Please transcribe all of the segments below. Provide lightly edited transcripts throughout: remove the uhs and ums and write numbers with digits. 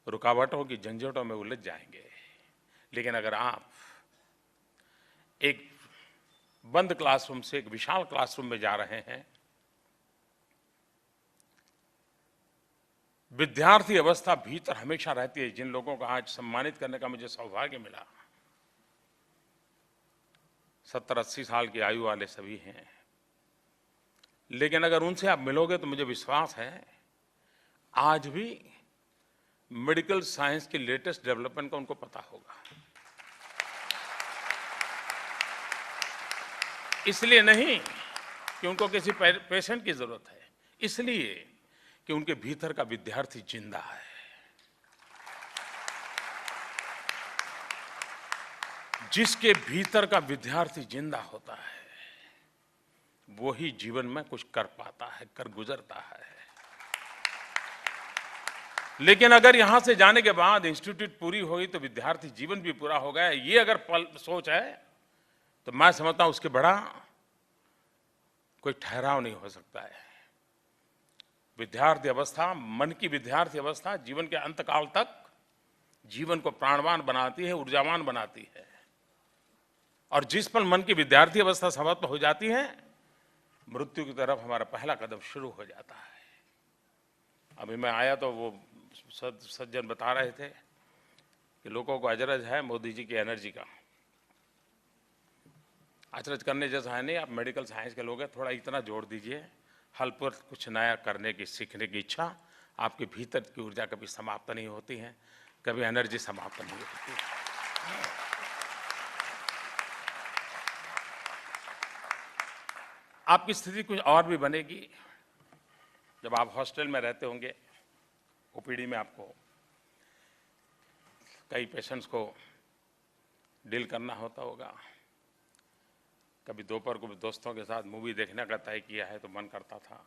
रुकावटों की झंझटों में उलझ जाएंगे। लेकिन अगर आप एक बंद क्लासरूम से एक विशाल क्लासरूम में जा रहे हैं, विद्यार्थी अवस्था भीतर हमेशा रहती है। जिन लोगों को आज सम्मानित करने का मुझे सौभाग्य मिला, 70-80 साल की आयु वाले सभी हैं, लेकिन अगर उनसे आप मिलोगे तो मुझे विश्वास है आज भी मेडिकल साइंस की लेटेस्ट डेवलपमेंट का उनको पता होगा। इसलिए नहीं कि उनको किसी पेशेंट की जरूरत है, इसलिए कि उनके भीतर का विद्यार्थी जिंदा है। जिसके भीतर का विद्यार्थी जिंदा होता है वो ही जीवन में कुछ कर पाता है, कर गुजरता है। लेकिन अगर यहां से जाने के बाद इंस्टीट्यूट पूरी हुई तो विद्यार्थी जीवन भी पूरा हो गया, ये अगर सोच है तो मैं समझता हूं उसके बड़ा कोई ठहराव नहीं हो सकता है। विद्यार्थी अवस्था, मन की विद्यार्थी अवस्था जीवन के अंतकाल तक जीवन को प्राणवान बनाती है, ऊर्जावान बनाती है। और जिस पल मन की विद्यार्थी अवस्था समाप्त हो जाती है, मृत्यु की तरफ हमारा पहला कदम शुरू हो जाता है। अभी मैं आया तो वो सज्जन बता रहे थे कि लोगों को अचरज है मोदी जी की एनर्जी का। अचरज करने जैसा है नहीं, आप मेडिकल साइंस के लोग हैं, थोड़ा इतना जोड़ दीजिए, हल पर कुछ नया करने की, सीखने की इच्छा। आपके भीतर की ऊर्जा कभी समाप्त नहीं होती है, कभी एनर्जी समाप्त नहीं होती है। आपकी स्थिति कुछ और भी बनेगी जब आप हॉस्टल में रहते होंगे। ओपीडी में आपको कई पेशेंट्स को डील करना होता होगा। कभी दोपहर को दोस्तों के साथ मूवी देखने का तय किया है तो मन करता था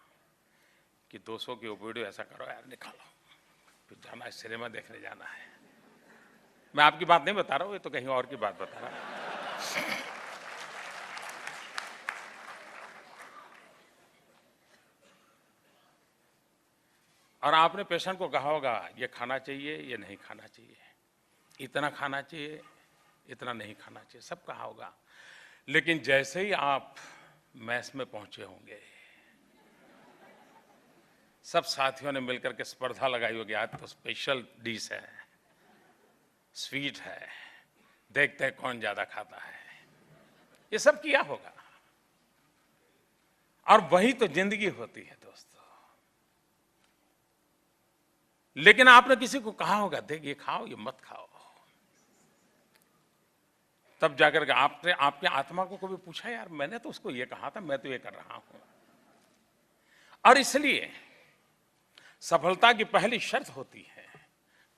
कि 200 की ओपीडी ऐसा करो यार, निकालो, फिर जाना है, सिनेमा देखने जाना है। मैं आपकी बात नहीं बता रहा हूँ, ये तो कहीं और की बात बता रहा हूँ। और आपने पेशेंट को कहा होगा ये खाना चाहिए, ये नहीं खाना चाहिए, इतना खाना चाहिए, इतना नहीं खाना चाहिए, सब कहा होगा। लेकिन जैसे ही आप मैस में पहुंचे होंगे, सब साथियों ने मिलकर के स्पर्धा लगाई होगी, आज तो स्पेशल डिश है, स्वीट है, देखते हैं कौन ज्यादा खाता है, ये सब किया होगा। और वही तो जिंदगी होती है दोस्तों। लेकिन आपने किसी को कहा होगा देख ये खाओ, ये मत खाओ, तब जाकर के आपने आपके आत्मा को कभी पूछा यार मैंने तो उसको ये कहा था, मैं तो ये कर रहा हूं। और इसलिए सफलता की पहली शर्त होती है,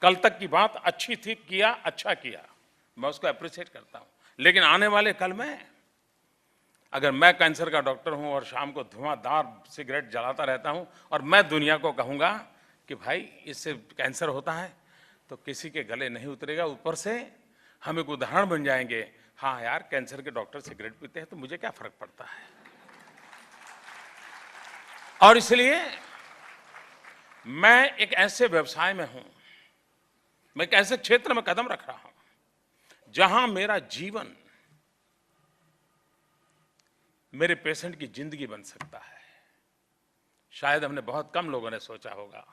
कल तक की बात अच्छी थी, किया, अच्छा किया, मैं उसको अप्रिशिएट करता हूं। लेकिन आने वाले कल में अगर मैं कैंसर का डॉक्टर हूं और शाम को धुआंधार सिगरेट जलाता रहता हूं और मैं दुनिया को कहूंगा कि भाई इससे कैंसर होता है, तो किसी के गले नहीं उतरेगा। ऊपर से हम एक उदाहरण बन जाएंगे, हाँ यार कैंसर के डॉक्टर सिगरेट पीते हैं तो मुझे क्या फर्क पड़ता है। और इसलिए मैं एक ऐसे व्यवसाय में हूं, मैं एक ऐसे क्षेत्र में कदम रख रहा हूं जहां मेरा जीवन मेरे पेशेंट की जिंदगी बन सकता है। शायद हमने बहुत कम लोगों ने सोचा होगा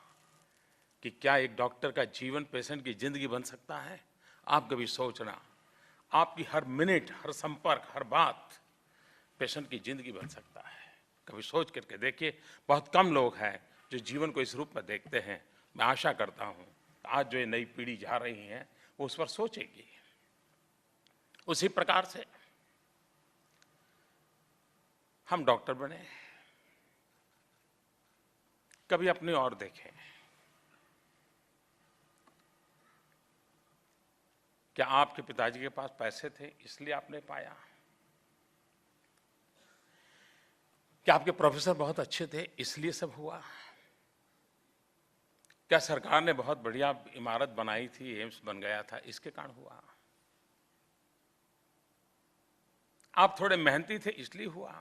कि क्या एक डॉक्टर का जीवन पेशेंट की जिंदगी बन सकता है। आप कभी सोचना, आपकी हर मिनट, हर संपर्क, हर बात पेशेंट की जिंदगी बन सकता है। कभी सोच करके देखिए, बहुत कम लोग हैं जो जीवन को इस रूप में देखते हैं। मैं आशा करता हूं आज जो ये नई पीढ़ी जा रही है वो उस पर सोचेगी। उसी प्रकार से हम डॉक्टर बने, कभी अपनी ओर देखें, क्या आपके पिताजी के पास पैसे थे इसलिए आपने पाया? क्या आपके प्रोफेसर बहुत अच्छे थे इसलिए सब हुआ? क्या सरकार ने बहुत बढ़िया इमारत बनाई थी, एम्स बन गया था, इसके कारण हुआ? आप थोड़े मेहनती थे इसलिए हुआ?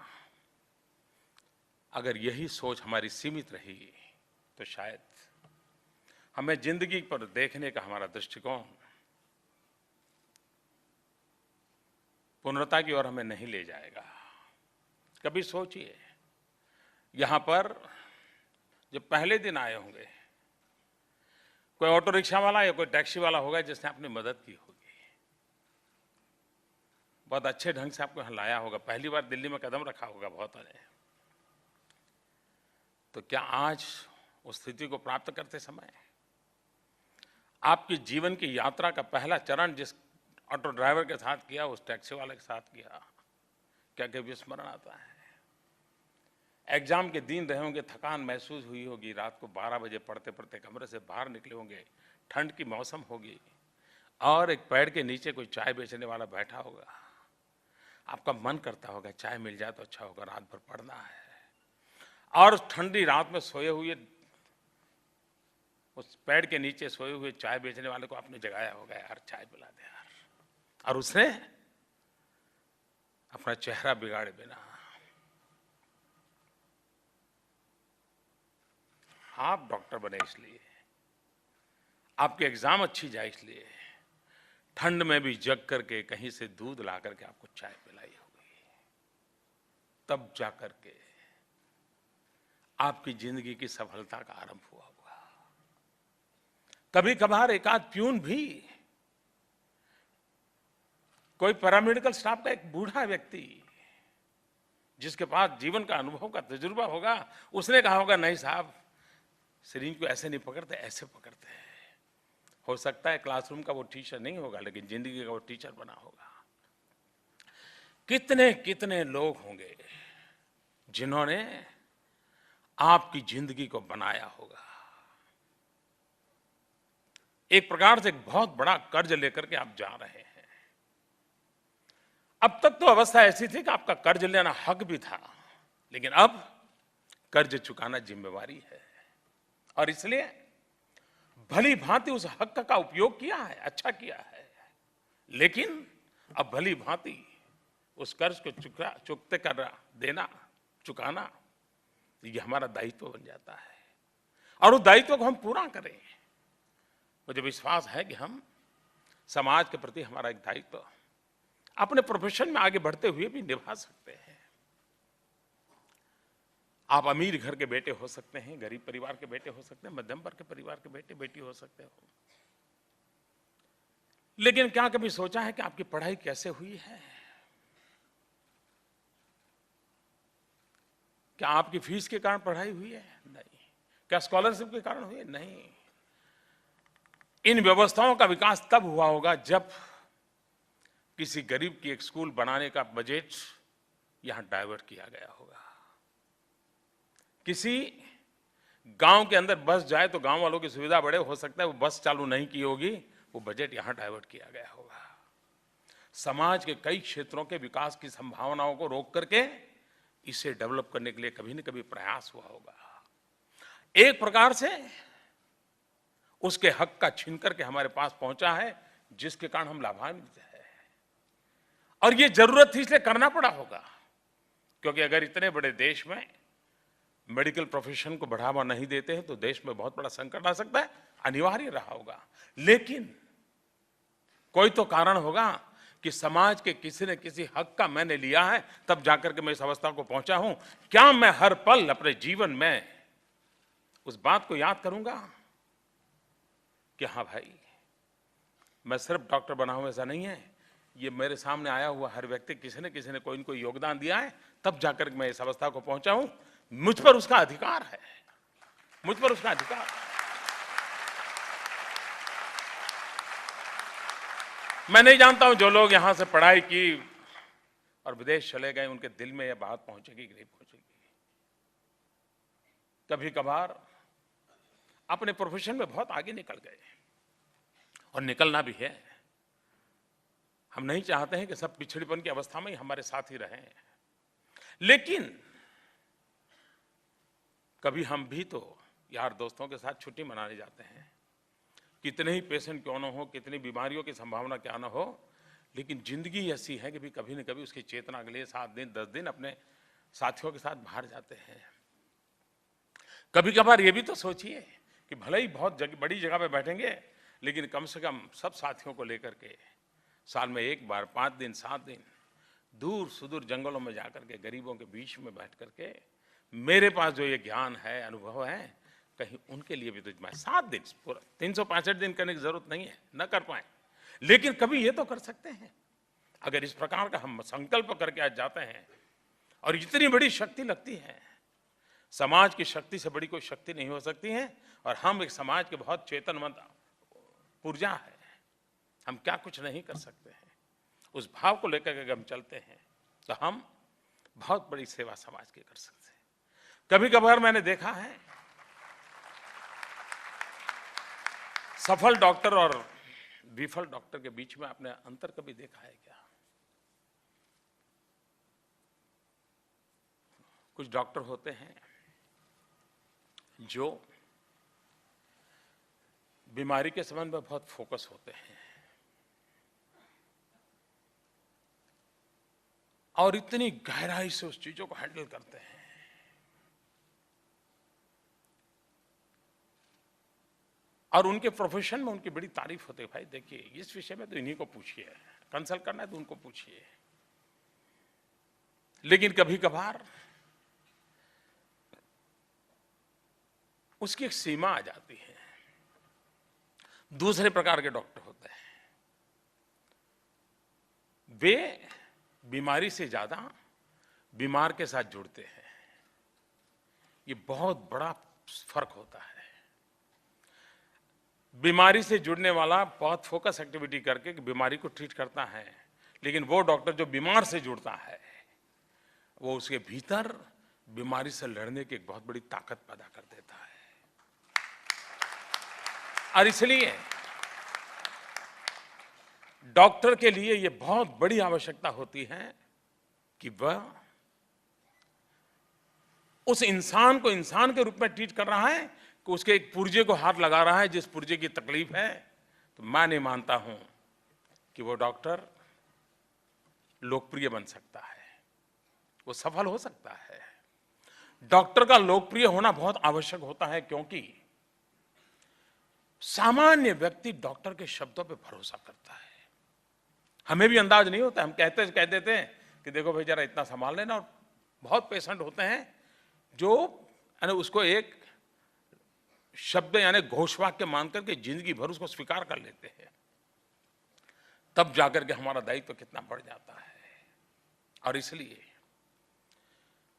अगर यही सोच हमारी सीमित रही तो शायद हमें जिंदगी पर देखने का हमारा दृष्टिकोण पूर्णता की ओर हमें नहीं ले जाएगा। कभी सोचिए, यहां पर जब पहले दिन आए होंगे, कोई ऑटो रिक्शा वाला या कोई टैक्सी वाला होगा जिसने आपकी मदद की होगी, बहुत अच्छे ढंग से आपको यहां लाया होगा, पहली बार दिल्ली में कदम रखा होगा बहुतों ने। तो क्या आज उस स्थिति को प्राप्त करते समय आपकी जीवन की यात्रा का पहला चरण जिस ऑटो ड्राइवर के साथ किया, उस टैक्सी वाले के साथ किया, क्या कभी स्मरण आता है? एग्जाम के दिन रहे होंगे, थकान महसूस हुई होगी, रात को 12 बजे पढ़ते पढ़ते कमरे से बाहर निकले होंगे, ठंड की मौसम होगी और एक पेड़ के नीचे कोई चाय बेचने वाला बैठा होगा, आपका मन करता होगा चाय मिल जाए तो अच्छा होगा, रात भर पढ़ना है। और ठंडी रात में सोए हुए उस पेड़ के नीचे सोए हुए चाय बेचने वाले को आपने जगाया होगा, यार चाय पिला दे यार, और उसने अपना चेहरा बिगाड़े बिना आप डॉक्टर बने इसलिए, आपकी एग्जाम अच्छी जाए इसलिए, ठंड में भी जग करके कहीं से दूध ला करके आपको चाय पिलाई होगी, तब जाकर के आपकी जिंदगी की सफलता का आरंभ हुआ होगा। कभी कभार एकाध प्यून भी, कोई पैरामेडिकल स्टाफ का एक बूढ़ा व्यक्ति जिसके पास जीवन का अनुभव का तजुर्बा होगा, उसने कहा होगा नहीं साहब, सिरिंज को ऐसे नहीं पकड़ते, ऐसे पकड़ते हैं। हो सकता है क्लासरूम का वो टीचर नहीं होगा, लेकिन जिंदगी का वो टीचर बना होगा। कितने कितने लोग होंगे जिन्होंने आपकी जिंदगी को बनाया होगा। एक प्रकार से एक बहुत बड़ा कर्ज लेकर के आप जा रहे हैं। अब तक तो अवस्था ऐसी थी कि आपका कर्ज लेना हक भी था, लेकिन अब कर्ज चुकाना जिम्मेवारी है, और इसलिए भली भांति उस हक का उपयोग किया है, अच्छा किया है, लेकिन अब भली भांति उस कर्ज को चुकते कर देना, चुकाना, ये हमारा दायित्व बन जाता है, और उस दायित्व को हम पूरा करें। मुझे विश्वास है कि हम समाज के प्रति हमारा एक दायित्व अपने प्रोफेशन में आगे बढ़ते हुए भी निभा सकते हैं। आप अमीर घर के बेटे हो सकते हैं, गरीब परिवार के बेटे हो सकते हैं, मध्यम वर्ग के परिवार के बेटे बेटी हो सकते हो, लेकिन क्या कभी सोचा है कि आपकी पढ़ाई कैसे हुई है? क्या आपकी फीस के कारण पढ़ाई हुई है? नहीं। क्या स्कॉलरशिप के कारण हुई है? नहीं। इन व्यवस्थाओं का विकास तब हुआ होगा जब किसी गरीब की एक स्कूल बनाने का बजट यहां डाइवर्ट किया गया होगा। किसी गांव के अंदर बस जाए तो गांव वालों की सुविधा बढ़े, हो सकता है वो बस चालू नहीं की होगी, वो बजट यहां डाइवर्ट किया गया होगा। समाज के कई क्षेत्रों के विकास की संभावनाओं को रोक करके इसे डेवलप करने के लिए कभी न कभी प्रयास हुआ होगा। एक प्रकार से उसके हक का छीन करके हमारे पास पहुंचा है, जिसके कारण हम लाभान्वित हैं, और ये जरूरत थी इसलिए करना पड़ा होगा, क्योंकि अगर इतने बड़े देश में मेडिकल प्रोफेशन को बढ़ावा नहीं देते हैं तो देश में बहुत बड़ा संकट आ सकता है, अनिवार्य रहा होगा। लेकिन कोई तो कारण होगा कि समाज के किसी न किसी हक का मैंने लिया है, तब जाकर के मैं इस अवस्था को पहुंचा हूं। क्या मैं हर पल अपने जीवन में उस बात को याद करूंगा कि हाँ भाई, मैं सिर्फ डॉक्टर बना हूं ऐसा नहीं है, ये मेरे सामने आया हुआ हर व्यक्ति किसी न किसी ने कोई न कोई योगदान दिया है, तब जाकर मैं इस अवस्था को पहुंचा हूं। मुझ पर उसका अधिकार है, मुझ पर उसका अधिकार है। मैं नहीं जानता हूं जो लोग यहां से पढ़ाई की और विदेश चले गए, उनके दिल में यह बात पहुंचेगी कि नहीं पहुंचेगी। कभी कभार अपने प्रोफेशन में बहुत आगे निकल गए, और निकलना भी है। हम नहीं चाहते हैं कि सब पिछड़ेपन की अवस्था में ही हमारे साथ ही रहें, लेकिन कभी हम भी तो यार दोस्तों के साथ छुट्टी मनाने जाते हैं। कितने ही पेशेंट क्यों ना हो, कितनी बीमारियों की संभावना क्या ना हो, लेकिन जिंदगी ऐसी है कि भी कभी न कभी उसकी चेतना के लिए 7 दिन 10 दिन अपने साथियों के साथ बाहर जाते हैं। कभी कभार ये भी तो सोचिए कि भले ही बहुत बड़ी जगह पे बैठेंगे, लेकिन कम से कम सब साथियों को लेकर के साल में एक बार 5 दिन 7 दिन दूर सुदूर जंगलों में जाकर के गरीबों के बीच में बैठ करके मेरे पास जो ये ज्ञान है, अनुभव है, कहीं उनके लिए भी तो मैं 7 दिन पूरा 365 दिन करने की जरूरत नहीं है, न कर पाए, लेकिन कभी ये तो कर सकते हैं। अगर इस प्रकार का हम संकल्प करके आज जाते हैं और इतनी बड़ी शक्ति लगती है, समाज की शक्ति से बड़ी कोई शक्ति नहीं हो सकती है। और हम एक समाज के बहुत चेतनवंत पुर्जा है, हम क्या कुछ नहीं कर सकते हैं। उस भाव को लेकर के हम चलते हैं तो हम बहुत बड़ी सेवा समाज की कर सकते हैं। कभी कभार मैंने देखा है सफल डॉक्टर और विफल डॉक्टर के बीच में आपने अंतर कभी देखा है क्या? कुछ डॉक्टर होते हैं जो बीमारी के संबंध में बहुत फोकस होते हैं और इतनी गहराई से उस चीजों को हैंडल करते हैं। और उनके प्रोफेशन में उनकी बड़ी तारीफ होती है, भाई देखिए इस विषय में तो इन्हीं को पूछिए, कंसल्ट करना है तो उनको पूछिए। लेकिन कभी कभार उसकी एक सीमा आ जाती है। दूसरे प्रकार के डॉक्टर होते हैं, वे बीमारी से ज्यादा बीमार के साथ जुड़ते हैं। ये बहुत बड़ा फर्क होता है। बीमारी से जुड़ने वाला बहुत फोकस एक्टिविटी करके बीमारी को ट्रीट करता है, लेकिन वो डॉक्टर जो बीमार से जुड़ता है वो उसके भीतर बीमारी से लड़ने की एक बहुत बड़ी ताकत पैदा कर देता है। और इसलिए डॉक्टर के लिए ये बहुत बड़ी आवश्यकता होती है कि वह उस इंसान को इंसान के रूप में ट्रीट कर रहा है कि उसके एक पुर्जे को हाथ लगा रहा है जिस पुर्जे की तकलीफ है। तो मैं नहीं मानता हूं कि वो डॉक्टर लोकप्रिय बन सकता है, वो सफल हो सकता है। डॉक्टर का लोकप्रिय होना बहुत आवश्यक होता है, क्योंकि सामान्य व्यक्ति डॉक्टर के शब्दों पे भरोसा करता है। हमें भी अंदाज नहीं होता, हम कह देते हैं कि देखो भाई जरा इतना संभाल लेना। और बहुत पेशेंट होते हैं जो उसको एक शब्द यानी घोषवाक्य मान करके जिंदगी भर उसको स्वीकार कर लेते हैं। तब जाकर के हमारा दायित्व कितना बढ़ जाता है। और इसलिए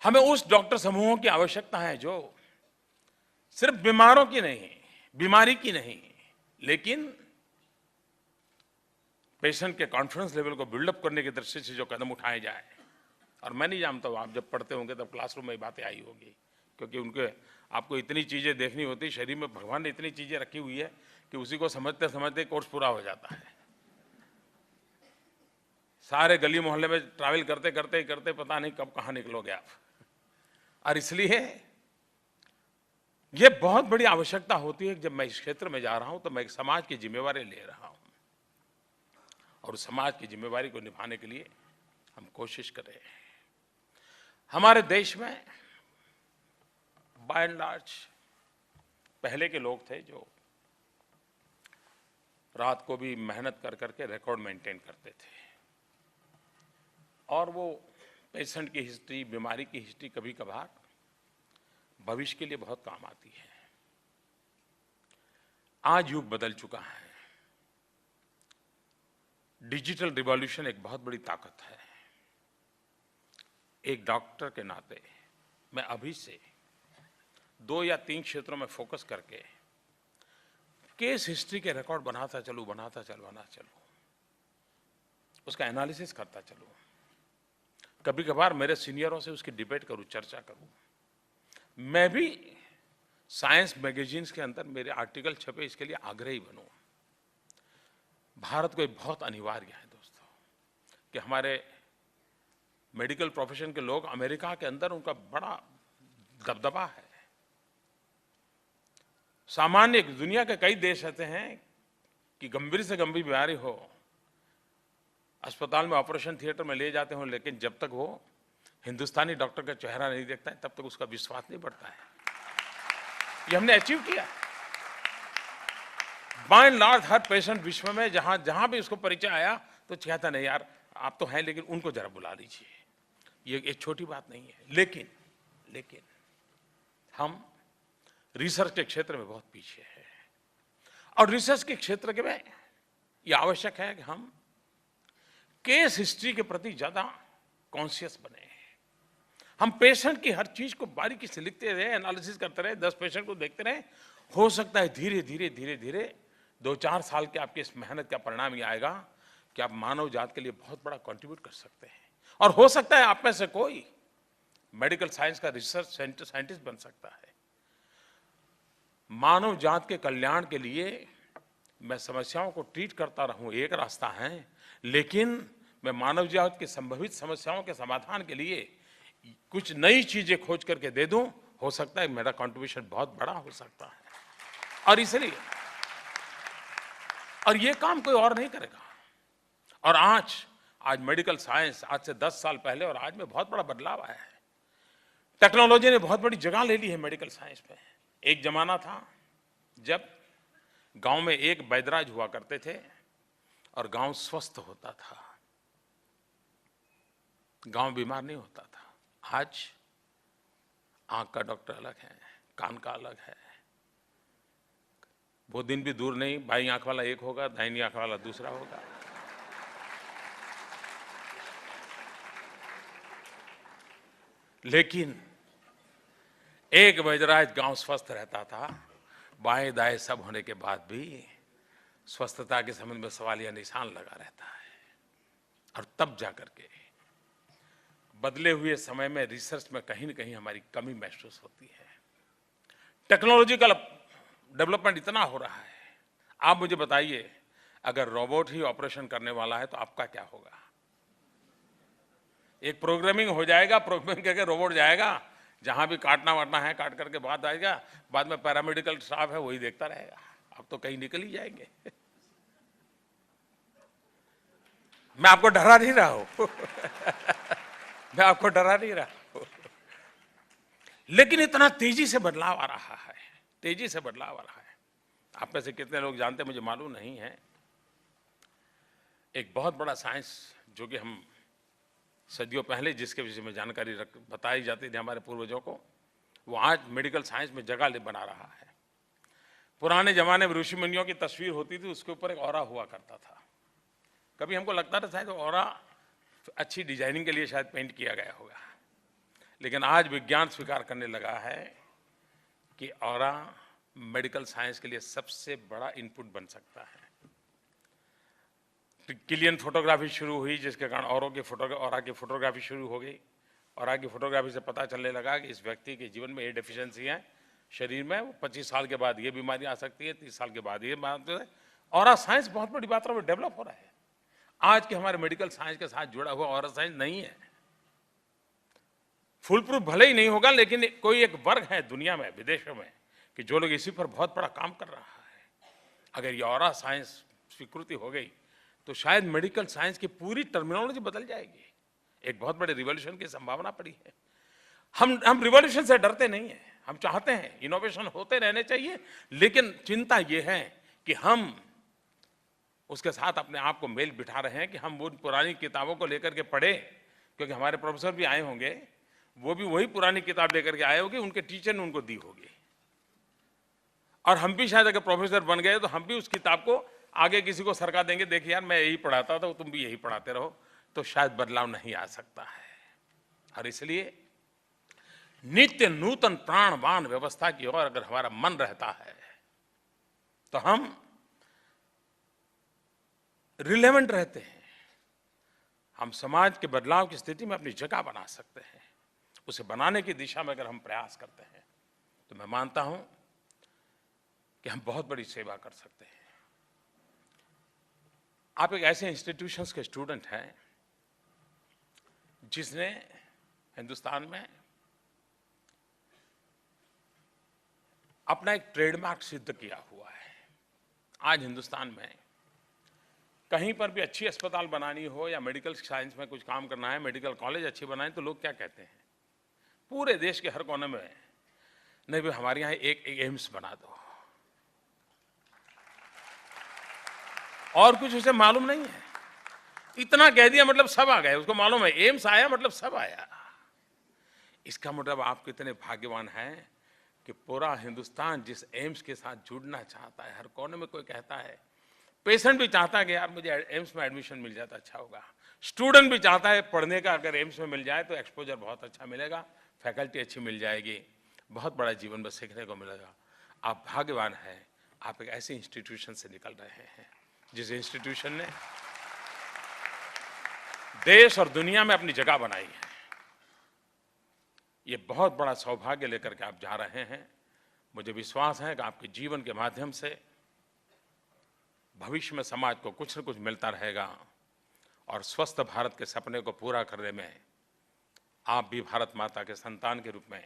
हमें उस डॉक्टर समूहों की आवश्यकता है जो सिर्फ बीमारों की नहीं, बीमारी की नहीं, लेकिन पेशेंट के कॉन्फिडेंस लेवल को बिल्डअप करने की दृष्टि से जो कदम उठाए जाए। और मैं नहीं जानता हूं, आप जब पढ़ते होंगे तब क्लासरूम में बातें आई होगी, क्योंकि उनके आपको इतनी चीजें देखनी होती, शरीर में भगवान ने इतनी चीजें रखी हुई है कि उसी को समझते समझते कोर्स पूरा हो जाता है। सारे गली मोहल्ले में ट्रैवल करते करते करते पता नहीं कब कहां निकलोगे आप। और इसलिए यह बहुत बड़ी आवश्यकता होती है कि जब मैं इस क्षेत्र में जा रहा हूं तो मैं एक समाज की जिम्मेवारी ले रहा हूं, और समाज की जिम्मेवारी को निभाने के लिए हम कोशिश करें। हमारे देश में बाय एंड लार्ज पहले के लोग थे जो रात को भी मेहनत कर करके रिकॉर्ड मेंटेन करते थे, और वो पेशेंट की हिस्ट्री, बीमारी की हिस्ट्री कभी कभार भविष्य के लिए बहुत काम आती है। आज युग बदल चुका है। डिजिटल रिवॉल्यूशन एक बहुत बड़ी ताकत है। एक डॉक्टर के नाते मैं अभी से 2 या 3 क्षेत्रों में फोकस करके केस हिस्ट्री के रिकॉर्ड बनाता चलूं, उसका एनालिसिस करता चलूं। कभी कभार मेरे सीनियरों से उसकी डिबेट करूं, चर्चा करूं। मैं भी साइंस मैगजीन्स के अंदर मेरे आर्टिकल छपे, इसके लिए आग्रही बनूं। भारत को एक बहुत अनिवार्य है दोस्तों कि हमारे मेडिकल प्रोफेशन के लोग, अमेरिका के अंदर उनका बड़ा दबदबा है। सामान्य दुनिया के कई देश ऐसे हैं कि गंभीर से गंभीर बीमारी हो, अस्पताल में ऑपरेशन थिएटर में ले जाते हो, लेकिन जब तक वो हिंदुस्तानी डॉक्टर का चेहरा नहीं देखता है तब तक उसका विश्वास नहीं बढ़ता है। ये हमने अचीव किया। बाय एंड लार्ज हर पेशेंट विश्व में जहां जहां भी उसको परिचय आया तो कहता नहीं यार आप तो हैं लेकिन उनको जरा बुला लीजिए। ये एक छोटी बात नहीं है, लेकिन हम रिसर्च के क्षेत्र में बहुत पीछे हैं और रिसर्च के क्षेत्र के में ये आवश्यक है कि हम केस हिस्ट्री के प्रति ज्यादा कॉन्शियस बने। हम पेशेंट की हर चीज को बारीकी से लिखते रहे, एनालिसिस करते रहे, 10 पेशेंट को देखते रहे। हो सकता है धीरे धीरे 2-4 साल के आपकी इस मेहनत का परिणाम ये आएगा कि आप मानव जात के लिए बहुत बड़ा कंट्रीब्यूट कर सकते हैं और हो सकता है आप में से कोई मेडिकल साइंस का रिसर्च साइंटिस्ट बन सकता है। मानव जात के कल्याण के लिए मैं समस्याओं को ट्रीट करता रहूं एक रास्ता है, लेकिन मैं मानव जात की संभावित समस्याओं के समाधान के लिए कुछ नई चीजें खोज करके दे दूं, हो सकता है मेरा कंट्रीब्यूशन बहुत बड़ा हो सकता है। और इसलिए और ये काम कोई और नहीं करेगा। और आज मेडिकल साइंस आज से 10 साल पहले और आज में बहुत बड़ा बदलाव आया है। टेक्नोलॉजी ने बहुत बड़ी जगह ले ली है मेडिकल साइंस में। एक जमाना था जब गांव में एक वैद्यराज हुआ करते थे और गांव स्वस्थ होता था, गांव बीमार नहीं होता था। आज आंख का डॉक्टर अलग है, कान का अलग है। वो दिन भी दूर नहीं, बाईं आंख वाला एक होगा, दाहिनी आंख वाला दूसरा होगा। लेकिन एक वैद्यराज गांव स्वस्थ रहता था, बाएं दाएं सब होने के बाद भी स्वस्थता के संबंध में सवाल या निशान लगा रहता है। और तब जाकर के बदले हुए समय में रिसर्च में कहीं न कहीं हमारी कमी महसूस होती है। टेक्नोलॉजिकल डेवलपमेंट इतना हो रहा है। आप मुझे बताइए, अगर रोबोट ही ऑपरेशन करने वाला है तो आपका क्या होगा? एक प्रोग्रामिंग हो जाएगा, प्रोग्रामिंग करके रोबोट जाएगा, जहां भी काटना वाटना है काट करके बाद आएगा, बाद में पैरामेडिकल स्टाफ है वही देखता रहेगा। अब तो कहीं निकल ही जाएंगे। मैं आपको डरा नहीं रहा हूं। मैं आपको डरा नहीं रहा हूं, लेकिन इतना तेजी से बदलाव आ रहा है, तेजी से बदलाव आ रहा है। आप में से कितने लोग जानते हैं मुझे मालूम नहीं है। एक बहुत बड़ा साइंस जो कि हम सदियों पहले जिसके विषय में जानकारी बताई जाती थी हमारे पूर्वजों को, वो आज मेडिकल साइंस में जगह ले बना रहा है। पुराने जमाने में ऋषि मुनियों की तस्वीर होती थी, उसके ऊपर एक ऑरा हुआ करता था। कभी हमको लगता था शायद ऑरा अच्छी डिजाइनिंग के लिए शायद पेंट किया गया होगा, लेकिन आज विज्ञान स्वीकार करने लगा है कि ऑरा मेडिकल साइंस के लिए सबसे बड़ा इनपुट बन सकता है। क्लियन फोटोग्राफी शुरू हुई, जिसके कारण ऑरा की फोटोग्राफी शुरू हो गई। ऑरा की फोटोग्राफी से पता चलने लगा कि इस व्यक्ति के जीवन में ये डेफिशिएंसी है शरीर में, 25 साल के बाद ये बीमारी आ सकती है, 30 साल के बाद ये बीमारी। ऑरा साइंस बहुत बड़ी मात्रा में डेवलप हो रहा है। आज के हमारे मेडिकल साइंस के साथ जुड़ा हुआ ऑरा साइंस नहीं है। फुल प्रूफ भले ही नहीं होगा, लेकिन कोई एक वर्ग है दुनिया में, विदेशों में, कि जो लोग इसी पर बहुत बड़ा काम कर रहा है। अगर ये ऑरा साइंस स्वीकृति हो गई तो शायद मेडिकल साइंस की पूरी टर्मिनोलॉजी बदल जाएगी। एक बहुत बड़े रिवॉल्यूशन की संभावना पड़ी है। हम रिवॉल्यूशन से डरते नहीं हैं, हम चाहते हैं इनोवेशन होते रहने चाहिए, लेकिन चिंता ये है कि हम उसके साथ अपने आप को मेल बिठा रहे हैं कि हम वो पुरानी किताबों को लेकर के पढ़े, क्योंकि हमारे प्रोफेसर भी आए होंगे, वो भी वही पुरानी किताब लेकर के आए होंगे, उनके टीचर ने उनको दी होगी। और हम भी शायद अगर प्रोफेसर बन गए तो हम भी उस किताब को आगे किसी को सरका देंगे, देखिए यार मैं यही पढ़ाता था, तुम भी यही पढ़ाते रहो, तो शायद बदलाव नहीं आ सकता है। और इसलिए नित्य नूतन प्राणवान व्यवस्था की ओर अगर हमारा मन रहता है तो हम रिलेवेंट रहते हैं। हम समाज के बदलाव की स्थिति में अपनी जगह बना सकते हैं। उसे बनाने की दिशा में अगर हम प्रयास करते हैं तो मैं मानता हूं कि हम बहुत बड़ी सेवा कर सकते हैं। आप एक ऐसे इंस्टीट्यूशंस के स्टूडेंट हैं जिसने हिंदुस्तान में अपना एक ट्रेडमार्क सिद्ध किया हुआ है। आज हिंदुस्तान में कहीं पर भी अच्छी अस्पताल बनानी हो या मेडिकल साइंस में कुछ काम करना है, मेडिकल कॉलेज अच्छी बनाए, तो लोग क्या कहते हैं पूरे देश के हर कोने में, नहीं भाई हमारे यहाँ एक एम्स बना दो। और कुछ उसे मालूम नहीं है। इतना कह दिया मतलब सब आ गए, उसको मालूम है एम्स आया मतलब सब आया। इसका मतलब आप कितने भाग्यवान हैं कि पूरा हिंदुस्तान जिस एम्स के साथ जुड़ना चाहता है, हर कोने में कोई कहता है, पेशेंट भी चाहता है कि यार मुझे एम्स में एडमिशन मिल जाता अच्छा होगा, स्टूडेंट भी चाहता है पढ़ने का अगर एम्स में मिल जाए तो एक्सपोजर बहुत अच्छा मिलेगा, फैकल्टी अच्छी मिल जाएगी, बहुत बड़ा जीवन में सीखने को मिलेगा। आप भाग्यवान हैं, आप एक ऐसे इंस्टीट्यूशन से निकल रहे हैं जिस इंस्टीट्यूशन ने देश और दुनिया में अपनी जगह बनाई है। ये बहुत बड़ा सौभाग्य लेकर के आप जा रहे हैं। मुझे विश्वास है कि आपके जीवन के माध्यम से भविष्य में समाज को कुछ न कुछ मिलता रहेगा और स्वस्थ भारत के सपने को पूरा करने में आप भी भारत माता के संतान के रूप में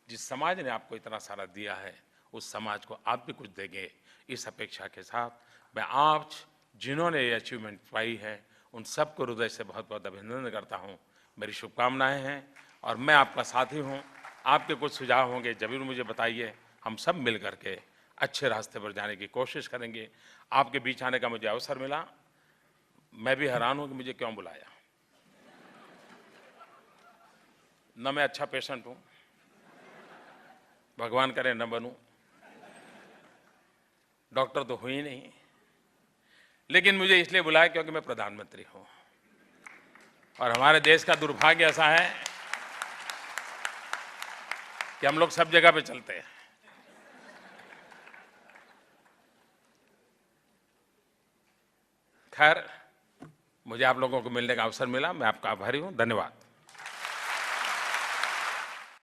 जिस समाज ने आपको इतना सारा दिया है उस समाज को आप भी कुछ देंगे, इस अपेक्षा के साथ मैं आज जिन्होंने ये अचीवमेंट पाई है उन सबको हृदय से बहुत बहुत अभिनंदन करता हूँ। मेरी शुभकामनाएं हैं और मैं आपका साथी हूँ। आपके कुछ सुझाव होंगे जरूर मुझे बताइए, हम सब मिल करके अच्छे रास्ते पर जाने की कोशिश करेंगे। आपके बीच आने का मुझे अवसर मिला, मैं भी हैरान हूँ कि मुझे क्यों बुलाया। न मैं अच्छा पेशेंट हूँ, भगवान करे न बनूं, डॉक्टर तो हुई नहीं, लेकिन मुझे इसलिए बुलाया क्योंकि मैं प्रधानमंत्री हूँ और हमारे देश का दुर्भाग्य ऐसा है कि हम लोग सब जगह पे चलते हैं। खैर, मुझे आप लोगों को मिलने का अवसर मिला, मैं आपका आभारी हूँ। धन्यवाद।